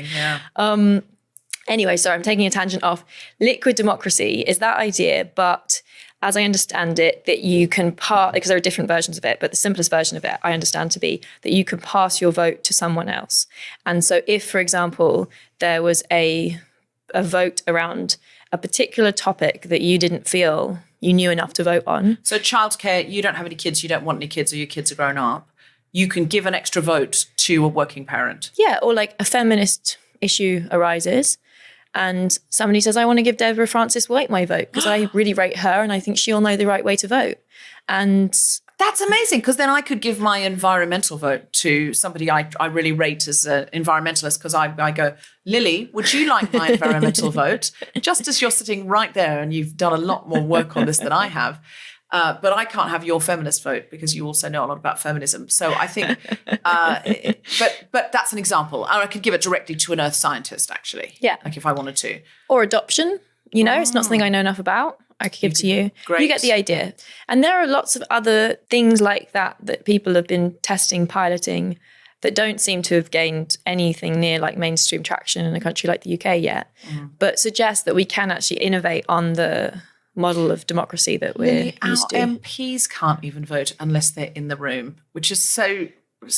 Anyway, sorry, I'm taking a tangent off. Liquid democracy is that idea, but as I understand it, that you can because there are different versions of it, but the simplest version of it I understand to be that you can pass your vote to someone else. And so if, for example, there was a vote around a particular topic that you didn't feel you knew enough to vote on. So childcare, you don't have any kids, you don't want any kids, or your kids are grown up. You can give an extra vote to a working parent. Yeah, or like a feminist issue arises and somebody says, I want to give Deborah Francis White my vote because I really rate her and I think she'll know the right way to vote. And that's amazing, because then I could give my environmental vote to somebody I really rate as an environmentalist, because I go, Lily, would you like my environmental vote? Just as you're sitting right there and you've done a lot more work on this than I have. But I can't have your feminist vote because you also know a lot about feminism. So I think, but that's an example. Or I could give it directly to an earth scientist, actually. Yeah. Like if I wanted to. Or adoption. You know, it's not something I know enough about. I could give to you. Great. You get the idea. And there are lots of other things like that people have been testing, piloting, that don't seem to have gained anything near like mainstream traction in a country like the UK yet, but suggest that we can actually innovate on the model of democracy that we're used to. Our MPs can't even vote unless they're in the room, which is so...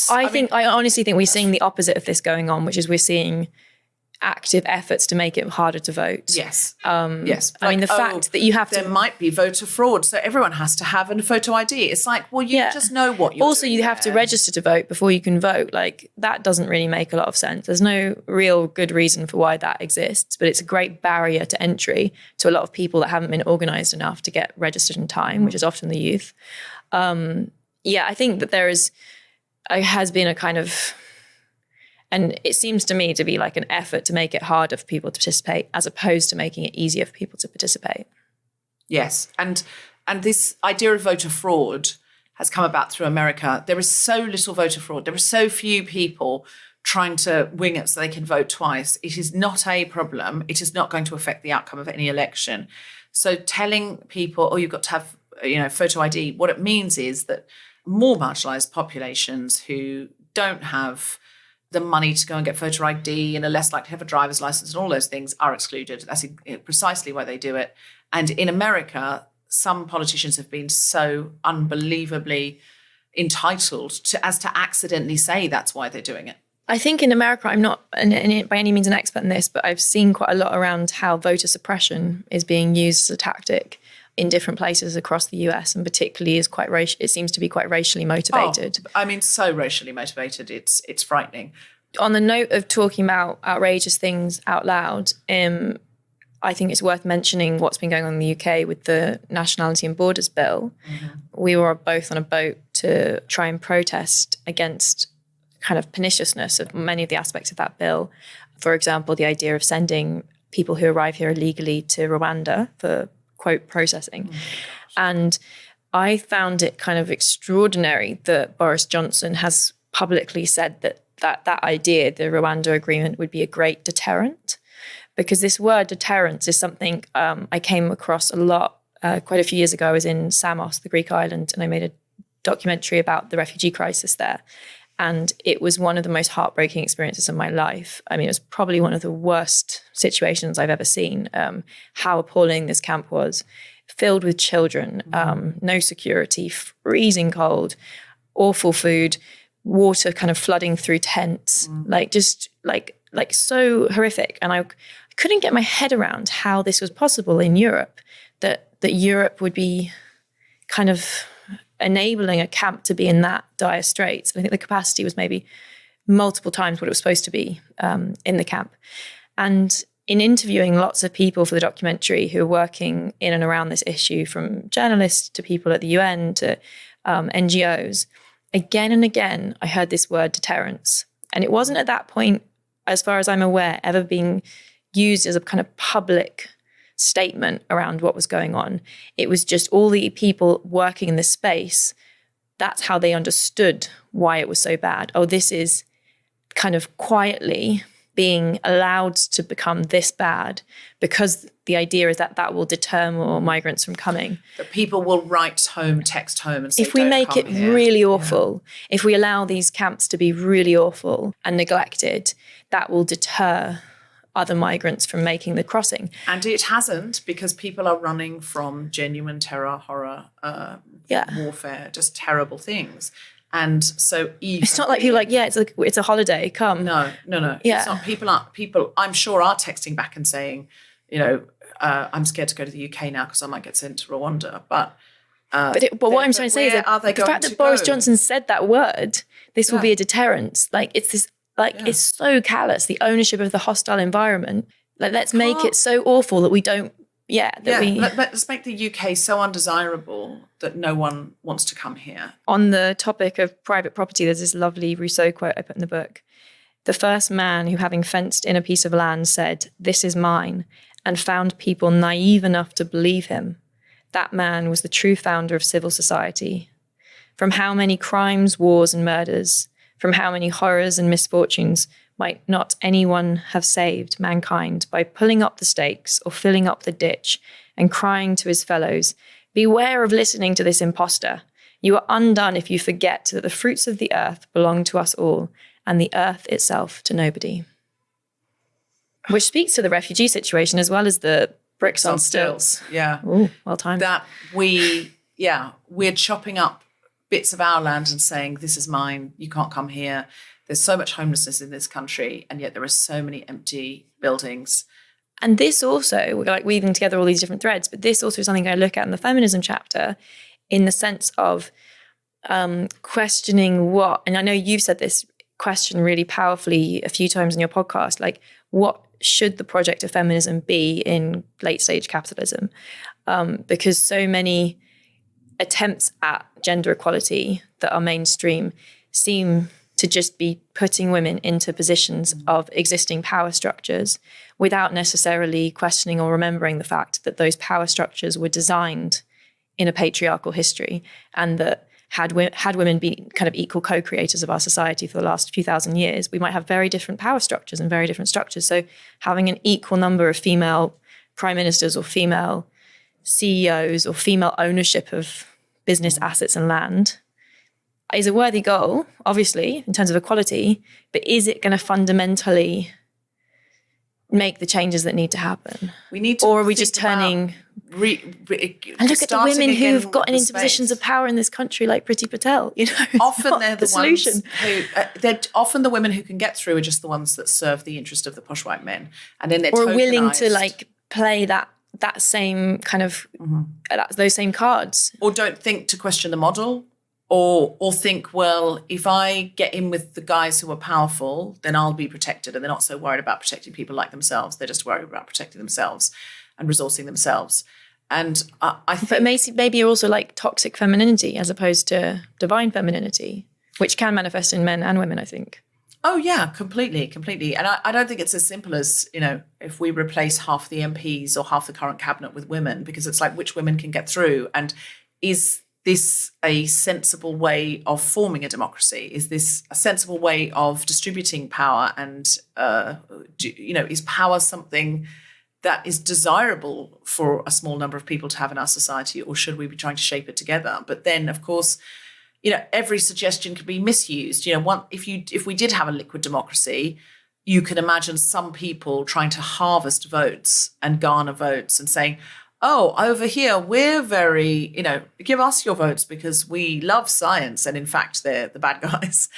I honestly think we're seeing the opposite of this going on, which is we're seeing active efforts to make it harder to vote. Yes. Yes. I mean, the fact that you have to... There might be voter fraud, so everyone has to have a photo ID. It's like, well, you just know what you're Also, you have to register to vote before you can vote. Like, that doesn't really make a lot of sense. There's no real good reason for why that exists, but it's a great barrier to entry to a lot of people that haven't been organised enough to get registered in time, which is often the youth. I think that has been a kind of... And it seems to me to be like an effort to make it harder for people to participate as opposed to making it easier for people to participate. Yes. And this idea of voter fraud has come about through America. There is so little voter fraud. There are so few people trying to wing it so they can vote twice. It is not a problem. It is not going to affect the outcome of any election. So telling people, oh, you've got to have, photo ID, what it means is that more marginalised populations who don't have the money to go and get photo ID and are less likely to have a driver's license and all those things are excluded. That's precisely why they do it. And in America, some politicians have been so unbelievably entitled as to accidentally say that's why they're doing it. I think in America, I'm not by any means an expert in this, but I've seen quite a lot around how voter suppression is being used as a tactic in different places across the US, and particularly is quite it seems to be quite racially motivated. So racially motivated, it's frightening. On the note of talking about outrageous things out loud, I think it's worth mentioning what's been going on in the UK with the Nationality and Borders Bill. Mm-hmm. We were both on a boat to try and protest against kind of perniciousness of many of the aspects of that bill. For example, the idea of sending people who arrive here illegally to Rwanda for, quote, processing. Mm-hmm. And I found it kind of extraordinary that Boris Johnson has publicly said that idea, the Rwanda agreement, would be a great deterrent. Because this word deterrence is something I came across a lot quite a few years ago. I was in Samos, the Greek island, and I made a documentary about the refugee crisis there. And it was one of the most heartbreaking experiences of my life. I mean, it was probably one of the worst situations I've ever seen, how appalling this camp was, filled with children, no security, freezing cold, awful food, water kind of flooding through tents, like so horrific. And I couldn't get my head around how this was possible in Europe, that Europe would be kind of enabling a camp to be in that dire straits. I think the capacity was maybe multiple times what it was supposed to be in the camp. And in interviewing lots of people for the documentary who are working in and around this issue, from journalists to people at the UN to NGOs, again and again, I heard this word deterrence. And it wasn't at that point, as far as I'm aware, ever being used as a kind of public statement around what was going on. It was just all the people working in this space, that's how they understood why it was so bad. Oh, this is kind of quietly being allowed to become this bad because the idea is that will deter more migrants from coming. That people will write home, text home and say, if we make it here. Really awful, if we allow these camps to be really awful and neglected, that will deter other migrants from making the crossing. And it hasn't, because people are running from genuine terror, horror, warfare, just terrible things. And so it's not like people it's a holiday, come. No. Yeah. It's not, people I'm sure are texting back and saying, I'm scared to go to the UK now because I might get sent to Rwanda. But what I'm trying to say is that the fact that Boris Johnson said that word, this will be a deterrent. Like it's this, it's so callous, the ownership of the hostile environment. Like, let's make it so awful that we don't, let's make the UK so undesirable that no one wants to come here. On the topic of private property, there's this lovely Rousseau quote I put in the book. The first man who, having fenced in a piece of land, said, "This is mine," and found people naive enough to believe him, that man was the true founder of civil society. From how many crimes, wars, and murders, from how many horrors and misfortunes might not anyone have saved mankind by pulling up the stakes or filling up the ditch and crying to his fellows, "Beware of listening to this impostor. You are undone if you forget that the fruits of the earth belong to us all, and the earth itself to nobody." Which speaks to the refugee situation as well as the bricks on stilts. Yeah. Ooh, well timed. That we're chopping up bits of our land and saying, this is mine, you can't come here. There's so much homelessness in this country, and yet there are so many empty buildings. And this also, we're like weaving together all these different threads, but this also is something I look at in the feminism chapter, in the sense of questioning what, and I know you've said this question really powerfully a few times in your podcast, like, what should the project of feminism be in late stage capitalism? Because so many attempts at gender equality that are mainstream seem to just be putting women into positions of existing power structures without necessarily questioning or remembering the fact that those power structures were designed in a patriarchal history, and that had women been kind of equal co-creators of our society for the last few thousand years, we might have very different power structures and very different structures. So having an equal number of female prime ministers or female CEOs or female ownership of business assets and land is a worthy goal, obviously, in terms of equality, but is it going to fundamentally make the changes that need to happen? We need to, or are we just turning... and look at the women who've gotten into positions of power in this country, like Priti Patel. You know, often they're the solution. Ones who they're often the women who can get through are just the ones that serve the interest of the posh white men, and then they're or willing to tokenized. like play that same kind of those same cards, or don't think to question the model, or think, well, if I get in with the guys who are powerful, then I'll be protected, and they're not so worried about protecting people like themselves. They're just worried about protecting themselves and resourcing themselves. And I think... But maybe you're also like toxic femininity as opposed to divine femininity, which can manifest in men and women, I think. Oh, yeah, completely. And I don't think it's as simple as, you know, if we replace half the MPs or half the current cabinet with women, because it's like which women can get through. And is this a sensible way of forming a democracy? Is this a sensible way of distributing power? And, is power something that is desirable for a small number of people to have in our society, or should we be trying to shape it together? But then, of course, you know, every suggestion could be misused. You know, if we did have a liquid democracy, you can imagine some people trying to harvest votes and garner votes and saying, oh, over here, we're very, you know, give us your votes because we love science. And in fact, they're the bad guys.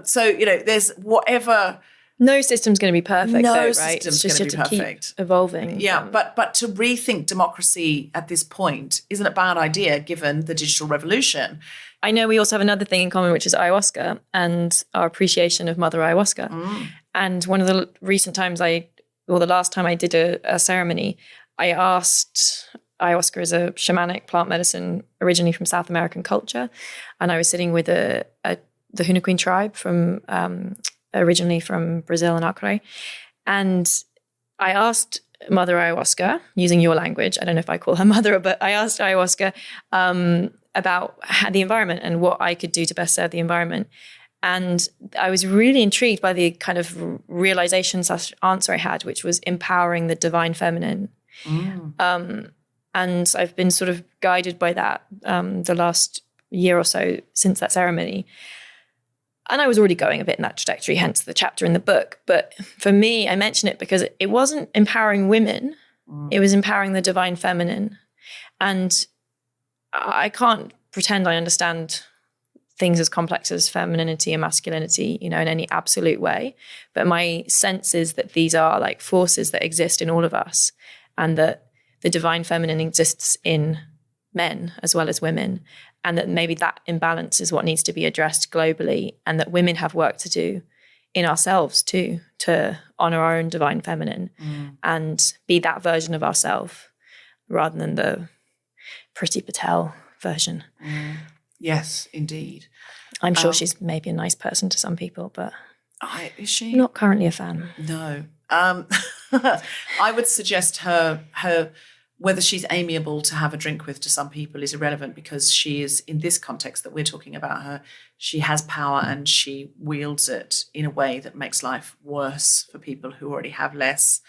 So, you know, there's whatever... No system's going to be perfect, no though, right? system's It's just going to be perfect. Keep evolving. Yeah, but to rethink democracy at this point isn't a bad idea given the digital revolution. I know we also have another thing in common, which is ayahuasca and our appreciation of Mother Ayahuasca. And one of the recent times the last time I did a ceremony, I asked... Ayahuasca is a shamanic plant medicine originally from South American culture. And I was sitting with the Hunaquin tribe from... originally from Brazil and Acre. And I asked Mother Ayahuasca, using your language, I don't know if I call her mother, but I asked Ayahuasca about the environment and what I could do to best serve the environment. And I was really intrigued by the kind of realization/answer I had, which was empowering the divine feminine. And I've been sort of guided by that the last year or so since that ceremony. And I was already going a bit in that trajectory, hence the chapter in the book. But for me, I mention it because it wasn't empowering women. It was empowering the divine feminine. And I can't pretend I understand things as complex as femininity and masculinity, you know, in any absolute way. But my sense is that these are like forces that exist in all of us, and that the divine feminine exists in men as well as women. And that maybe that imbalance is what needs to be addressed globally, and that women have work to do in ourselves too, to honor our own divine feminine and be that version of ourselves rather than the Priti Patel version. Yes, indeed. I'm sure she's maybe a nice person to some people, but is she? Not currently a fan. No. I would suggest her whether she's amiable to have a drink with to some people is irrelevant, because she is, in this context that we're talking about her, she has power and she wields it in a way that makes life worse for people who already have less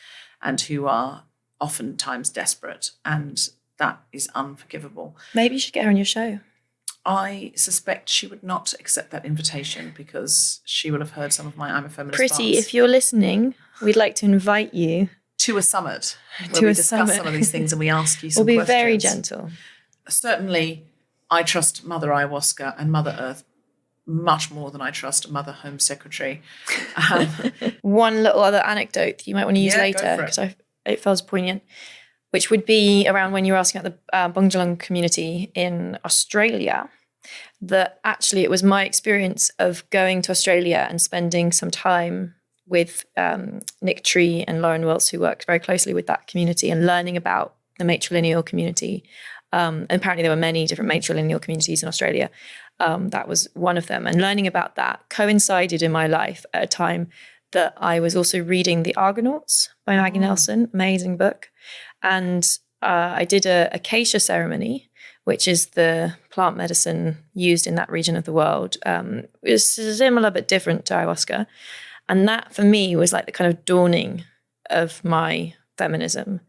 and who are oftentimes desperate. And that is unforgivable. Maybe you should get her on your show. I suspect she would not accept that invitation because she will have heard some of my I'm a Feminist Priti, bars. if you're listening, we'd like to invite you to a summit where we discuss some of these things and we ask you some questions. We'll be very gentle. Certainly, I trust Mother Ayahuasca and Mother Earth much more than I trust Mother Home Secretary. One little other anecdote that you might want to use later, because it feels poignant, which would be around when you were asking about the Bundjalung community in Australia, that actually it was my experience of going to Australia and spending some time with Nick Tree and Lauren Wiltz, who worked very closely with that community, and learning about the matrilineal community. And apparently there were many different matrilineal communities in Australia. That was one of them. And learning about that coincided in my life at a time that I was also reading The Argonauts by Maggie Nelson, amazing book. And I did a acacia ceremony which is the plant medicine used in that region of the world. It's similar but different to ayahuasca. And that for me was like the kind of dawning of my feminism,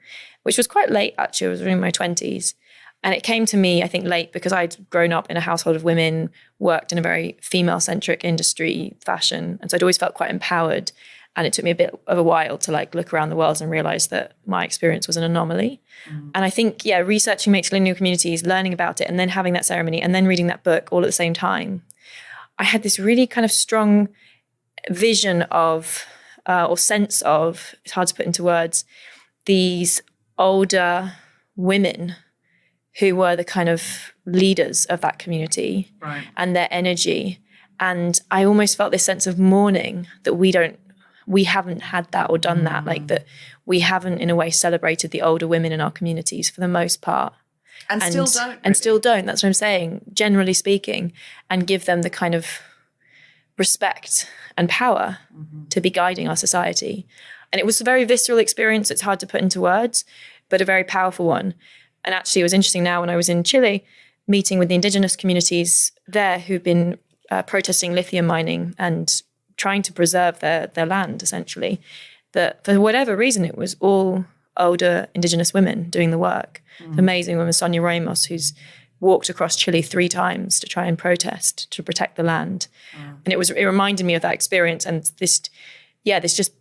which was quite late actually. I was in my 20s. And it came to me, I think, late because I'd grown up in a household of women, worked in a very female-centric industry, fashion. And so I'd always felt quite empowered. And it took me a bit of a while to like look around the world and realize that my experience was an anomaly. And I think, researching matrilineal communities, learning about it, and then having that ceremony, and then reading that book all at the same time, I had this really kind of strong vision of, or sense of, it's hard to put into words, these older women who were the kind of leaders of that community, and their energy. And I almost felt this sense of mourning that we haven't had that or done that, like that we haven't in a way celebrated the older women in our communities for the most part. And still don't. Really. And still don't, that's what I'm saying, generally speaking, and give them the kind of respect and power to be guiding our society. And it was a very visceral experience. It's hard to put into words, but a very powerful one. And actually, it was interesting now when I was in Chile, meeting with the indigenous communities there who've been protesting lithium mining and trying to preserve their land, essentially, that for whatever reason, it was all older indigenous women doing the work. The amazing woman, Sonia Ramos, who's walked across Chile 3 times to try and protest to protect the land. And it reminded me of that experience and this just,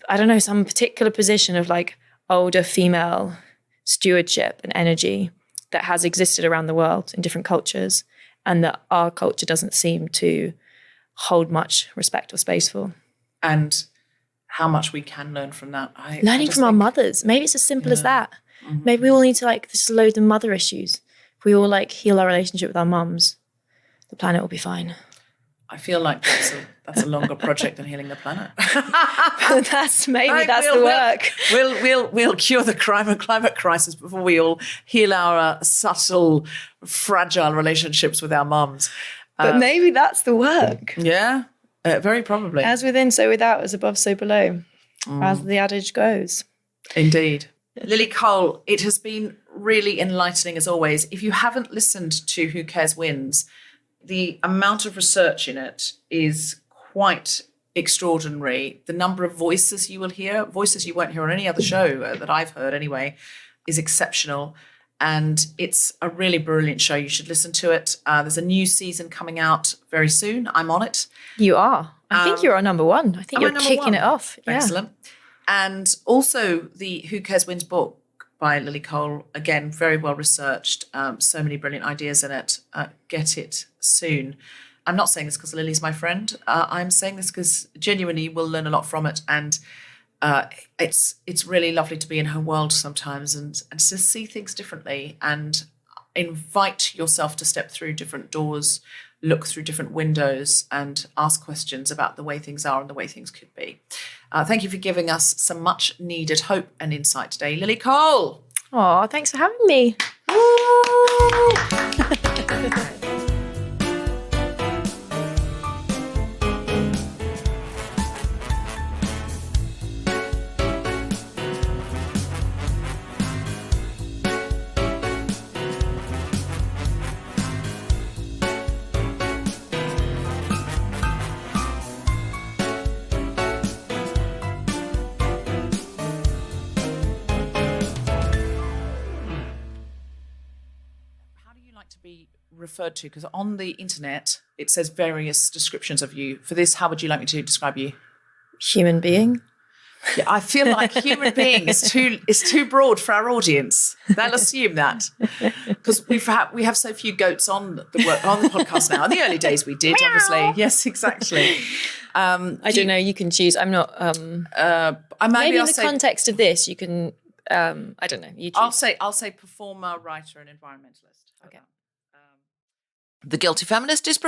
I don't know, some particular position of like older female stewardship and energy that has existed around the world in different cultures, and that our culture doesn't seem to hold much respect or space for. And how much we can learn from that. Learning from our mothers. Maybe it's as simple as that. Maybe we all need to like, this is loads of mother issues. If we all like heal our relationship with our mums, the planet will be fine. I feel like that's a longer project than healing the planet. That's the work. We'll cure the climate crisis before we all heal our subtle, fragile relationships with our mums. But maybe that's the work. Yeah, very probably. As within, so without, as above, so below, as the adage goes. Indeed. Lily Cole, it has been really enlightening as always. If you haven't listened to Who Cares Wins, the amount of research in it is quite extraordinary. The number of voices you will hear, voices you won't hear on any other show that I've heard anyway, is exceptional. And it's a really brilliant show. You should listen to it. There's a new season coming out very soon. I'm on it. You are. I think you're our number one. I think you're kicking it off. Yeah. Excellent. And also the Who Cares Wins book by Lily Cole, again, very well researched. So many brilliant ideas in it. Get it soon. I'm not saying this because Lily's my friend. I'm saying this because genuinely you will learn a lot from it. And it's really lovely to be in her world sometimes and to see things differently and invite yourself to step through different doors, look through different windows and ask questions about the way things are and the way things could be. Thank you for giving us some much needed hope and insight today, Lily Cole. Oh, thanks for having me. To be referred to, because on the internet it says various descriptions of you. For this, how would you like me to describe you? Human being. Yeah, I feel like human being is too broad for our audience. They'll assume that because we have so few goats on the podcast now. In the early days, we did obviously. Yes, exactly. I don't know. You can choose. I'm not. Maybe in the context of this, you can. I don't know. You choose. I'll say performer, writer, and environmentalist. Okay. The Guilty Feminist is